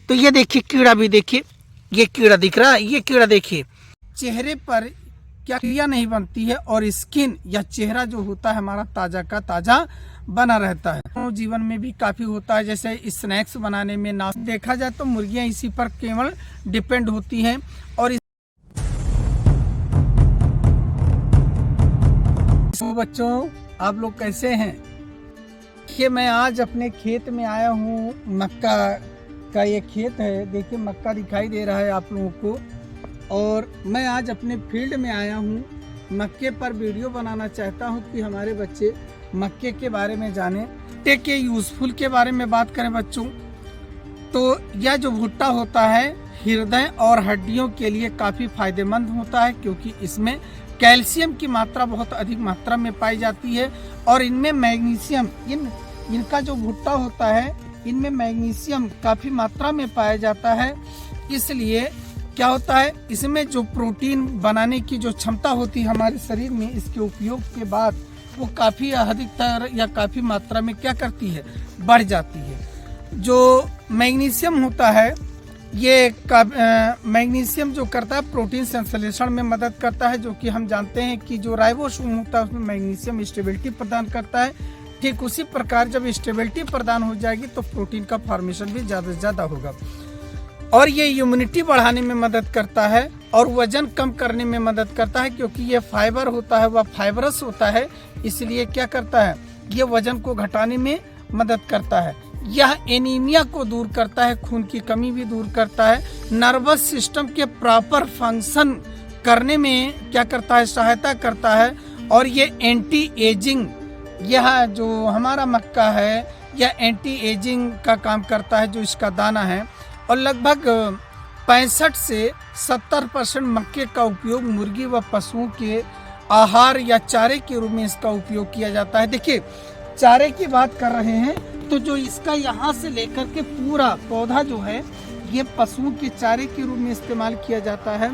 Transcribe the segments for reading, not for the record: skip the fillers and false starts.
तो ये देखिए कीड़ा भी देखिए, ये कीड़ा दिख रहा है, ये कीड़ा देखिए। चेहरे पर क्या क्रिया नहीं बनती है और स्किन या चेहरा जो होता है हमारा ताज़ा का ताज़ा बना रहता है। तो जीवन में भी काफ़ी होता है, जैसे स्नैक्स बनाने में ना देखा जाए तो मुर्गियां इसी पर केवल डिपेंड होती हैं। और तो बच्चों आप लोग कैसे हैं? देखिए मैं आज अपने खेत में आया हूँ, मक्का का ये खेत है, देखिए मक्का दिखाई दे रहा है आप लोगों को। और मैं आज अपने फील्ड में आया हूँ, मक्के पर वीडियो बनाना चाहता हूँ कि हमारे बच्चे मक्के के बारे में जाने। मक्के के यूज़फुल के बारे में बात करें बच्चों, तो यह जो भुट्टा होता है हृदय और हड्डियों के लिए काफ़ी फायदेमंद होता है, क्योंकि इसमें कैल्शियम की मात्रा बहुत अधिक मात्रा में पाई जाती है। और इनमें मैग्नीशियम, इनका जो भुट्टा होता है इनमें मैग्नीशियम काफ़ी मात्रा में पाया जाता है। इसलिए क्या होता है, इसमें जो प्रोटीन बनाने की जो क्षमता होती है हमारे शरीर में, इसके उपयोग के बाद वो काफ़ी अधिकतर या काफ़ी मात्रा में क्या करती है, बढ़ जाती है। जो मैग्नीशियम होता है ये मैग्नीशियम जो करता है प्रोटीन संश्लेषण में मदद करता है, जो कि हम जानते हैं कि जो राइबोसोम होता है उसमें मैग्नीशियम स्टेबिलिटी प्रदान करता है। ठीक उसी प्रकार जब स्टेबिलिटी प्रदान हो जाएगी तो प्रोटीन का फॉर्मेशन भी ज़्यादा से ज़्यादा होगा। और ये इम्यूनिटी बढ़ाने में मदद करता है और वजन कम करने में मदद करता है, क्योंकि ये फाइबर होता है, वह फाइबरस होता है, इसलिए क्या करता है, ये वजन को घटाने में मदद करता है। यह एनीमिया को दूर करता है, खून की कमी भी दूर करता है, नर्वस सिस्टम के प्रॉपर फंक्शन करने में क्या करता है, सहायता करता है। और ये एंटी एजिंग, यह जो हमारा मक्का है यह एंटी एजिंग का काम करता है, जो इसका दाना है। और लगभग 65 से 70% मक्के का उपयोग मुर्गी व पशुओं के आहार या चारे के रूप में इसका उपयोग किया जाता है। देखिए चारे की बात कर रहे हैं तो जो इसका यहाँ से लेकर के पूरा पौधा जो है ये पशुओं के चारे के रूप में इस्तेमाल किया जाता है।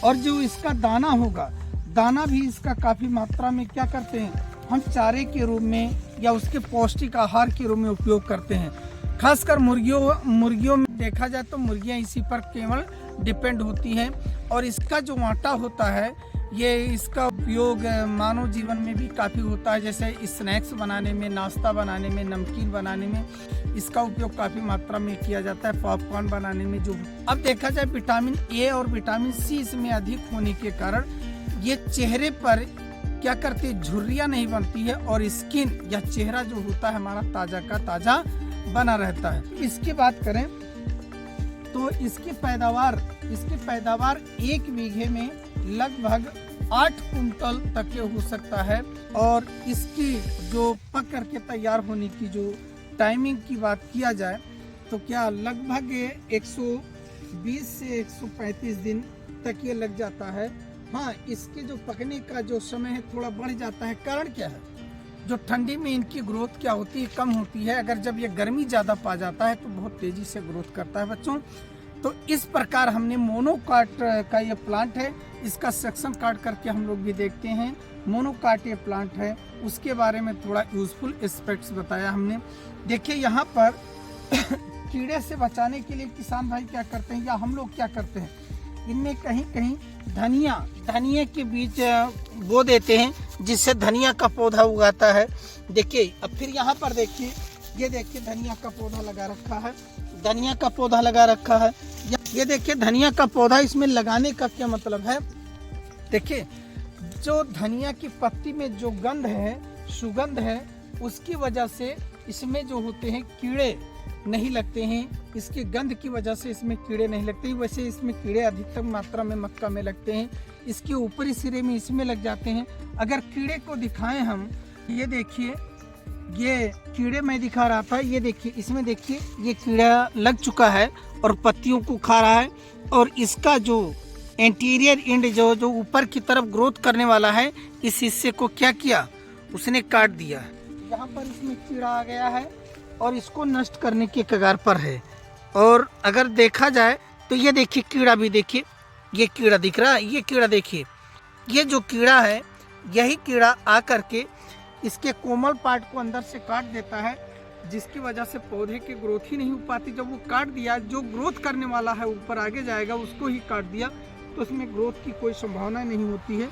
और जो इसका दाना होगा, दाना भी इसका काफ़ी मात्रा में क्या करते हैं, हम चारे के रूप में या उसके पौष्टिक आहार के रूप में उपयोग करते हैं। खासकर मुर्गियों में देखा जाए तो मुर्गियां इसी पर केवल डिपेंड होती हैं। और इसका जो आटा होता है ये इसका उपयोग मानव जीवन में भी काफ़ी होता है, जैसे स्नैक्स बनाने में, नाश्ता बनाने में, नमकीन बनाने में इसका उपयोग काफ़ी मात्रा में किया जाता है, पॉपकॉर्न बनाने में। जो अब देखा जाए विटामिन ए और विटामिन सी इसमें अधिक होने के कारण ये चेहरे पर क्या करती है, झुर्रियाँ नहीं बनती है और स्किन या चेहरा जो होता है हमारा ताज़ा का ताज़ा बना रहता है। इसकी बात करें तो इसकी पैदावार 1 बीघे में लगभग 8 कुंटल तक के हो सकता है। और इसकी जो पक करके तैयार होने की जो टाइमिंग की बात किया जाए तो क्या लगभग 120 से 135 दिन तक ये लग जाता है। हाँ, इसके जो पकने का जो समय है थोड़ा बढ़ जाता है। कारण क्या है, जो ठंडी में इनकी ग्रोथ क्या होती है, कम होती है। अगर जब ये गर्मी ज़्यादा पा जाता है तो बहुत तेज़ी से ग्रोथ करता है बच्चों। तो इस प्रकार हमने मोनोकाट का ये प्लांट है, इसका सेक्शन काट करके हम लोग भी देखते हैं। मोनोकाट ये प्लांट है, उसके बारे में थोड़ा यूजफुल एस्पेक्ट्स बताया हमने। देखिए यहाँ पर कीड़े से बचाने के लिए किसान भाई क्या करते हैं या हम लोग क्या करते हैं, इनमें कहीं कहीं धनिया के बीज बो देते हैं, जिससे धनिया का पौधा उगाता है। देखिए अब फिर यहाँ पर देखिए, ये देखिए धनिया का पौधा लगा रखा है, धनिया का पौधा लगा रखा है। ये देखिए धनिया का पौधा, इसमें लगाने का क्या मतलब है, देखिए जो धनिया की पत्ती में जो गंध है, सुगंध है, उसकी वजह से इसमें जो होते हैं कीड़े नहीं लगते हैं। इसकी गंध की वजह से इसमें कीड़े नहीं लगते हैं। वैसे इसमें कीड़े अधिकतम मात्रा में मक्का में लगते हैं, इसके ऊपरी सिरे में इसमें लग जाते हैं। अगर कीड़े को दिखाएं हम, ये देखिए ये कीड़े मैं दिखा रहा था, ये देखिए इसमें देखिए ये कीड़ा लग चुका है और पत्तियों को खा रहा है। और इसका जो एंटीरियर एंड जो ऊपर की तरफ ग्रोथ करने वाला है, इस हिस्से को क्या किया, उसने काट दिया। यहाँ पर इसमें कीड़ा आ गया है और इसको नष्ट करने के कगार पर है। और अगर देखा जाए तो ये देखिए कीड़ा भी देखिए, ये कीड़ा दिख रहा है, ये कीड़ा देखिए, ये जो कीड़ा है यही कीड़ा आ करके इसके कोमल पार्ट को अंदर से काट देता है, जिसकी वजह से पौधे की ग्रोथ ही नहीं हो पाती। जब वो काट दिया, जो ग्रोथ करने वाला है ऊपर आगे जाएगा उसको ही काट दिया, तो उसमें ग्रोथ की कोई संभावना नहीं होती है।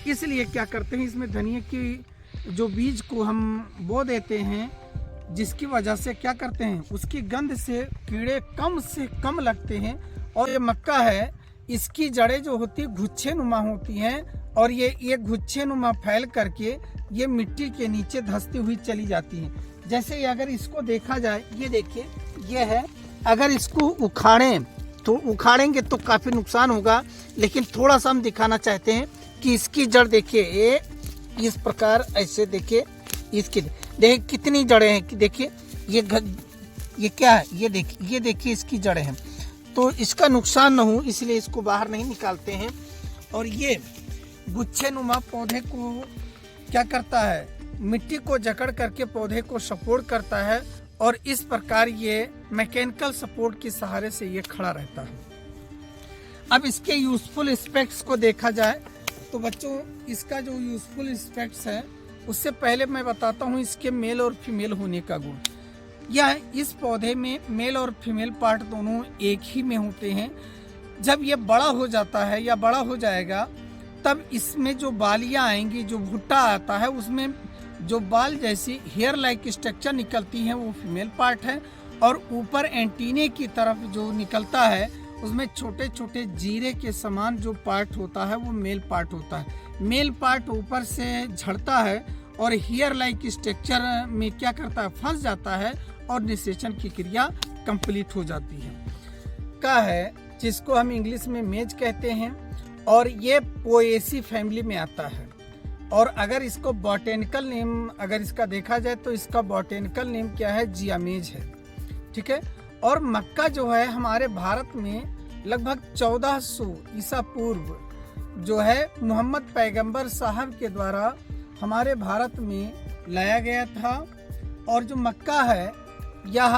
इसलिए क्या करते हैं, इसमें धनिया की जो बीज को हम बो देते हैं, जिसकी वजह से क्या करते हैं, उसकी गंध से कीड़े कम से कम लगते हैं। और ये मक्का है, इसकी जड़ें जो होती है गुच्छे नुमा होती हैं, और ये गुच्छे नुमा फैल करके ये मिट्टी के नीचे धंसती हुई चली जाती हैं। जैसे ये अगर इसको देखा जाए, ये देखिए ये है, अगर इसको उखाड़ें तो उखाड़ेंगे तो काफ़ी नुकसान होगा, लेकिन थोड़ा सा हम दिखाना चाहते हैं कि इसकी जड़ देखिए, ये इस प्रकार ऐसे देखिए, इसकी देखिए कितनी जड़ें हैं कि देखिए ये क्या है, ये देखिए इसकी जड़ें हैं। तो इसका नुकसान न हो इसलिए इसको बाहर नहीं निकालते हैं। और ये गुच्छे नुमा पौधे को क्या करता है, मिट्टी को जकड़ करके पौधे को सपोर्ट करता है, और इस प्रकार ये मैकेनिकल सपोर्ट के सहारे से ये खड़ा रहता है। अब इसके यूजफुल एस्पेक्ट्स को देखा जाए तो बच्चों, इसका जो यूजफुल एस्पेक्ट्स है उससे पहले मैं बताता हूँ इसके मेल और फीमेल होने का गुण। यह इस पौधे में मेल और फीमेल पार्ट दोनों एक ही में होते हैं। जब ये बड़ा हो जाता है या बड़ा हो जाएगा, तब इसमें जो बालियाँ आएंगी, जो भुट्टा आता है, उसमें जो बाल जैसी हेयर लाइक स्ट्रक्चर निकलती हैं वो फीमेल पार्ट है, और ऊपर एंटीने की तरफ जो निकलता है उसमें छोटे छोटे जीरे के समान जो पार्ट होता है वो मेल पार्ट होता है। मेल पार्ट ऊपर से झड़ता है और हेयर लाइक स्ट्रक्चर में क्या करता है, फंस जाता है, और निषेचन की क्रिया कंप्लीट हो जाती है। का है जिसको हम इंग्लिश में मेज कहते हैं, और ये पोएसी फैमिली में आता है। और अगर इसको बॉटेनिकल नेम अगर इसका देखा जाए तो इसका बॉटेनिकल नेम क्या है, जियामेज है। ठीक है। और मक्का जो है हमारे भारत में लगभग 1400 ईसा पूर्व जो है मोहम्मद पैगंबर साहब के द्वारा हमारे भारत में लाया गया था। और जो मक्का है यह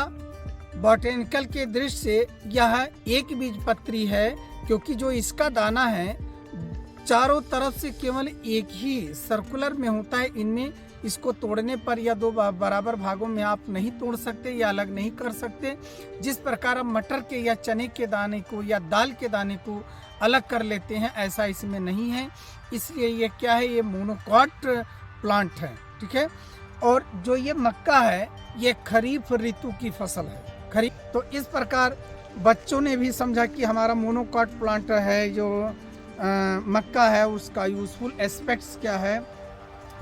बॉटेनिकल के दृष्टि से यह एक बीजपत्री है, क्योंकि जो इसका दाना है चारों तरफ से केवल एक ही सर्कुलर में होता है। इनमें इसको तोड़ने पर या दो बराबर भागों में आप नहीं तोड़ सकते या अलग नहीं कर सकते। जिस प्रकार आप मटर के या चने के दाने को या दाल के दाने को अलग कर लेते हैं, ऐसा इसमें नहीं है। इसलिए ये क्या है, ये मोनोकॉट प्लांट है। ठीक है। और जो ये मक्का है ये खरीफ ऋतु की फसल है, खरीफ। तो इस प्रकार बच्चों ने भी समझा कि हमारा मोनोकॉट प्लांट है जो मक्का है, उसका यूजफुल एस्पेक्ट्स क्या है,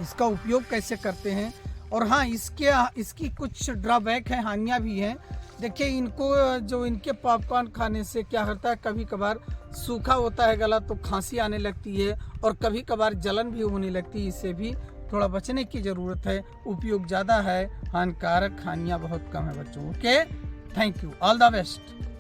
इसका उपयोग कैसे करते हैं। और हाँ, इसकी कुछ ड्रॉबैक है, हानियाँ भी हैं। देखिए इनको जो इनके पॉपकॉर्न खाने से क्या होता है, कभी कभार सूखा होता है गला तो खांसी आने लगती है, और कभी कभार जलन भी होने लगती है। इससे भी थोड़ा बचने की ज़रूरत है। उपयोग ज़्यादा है, हानिकारक हानियाँ बहुत कम है बच्चों। Okay, thank you, all the best.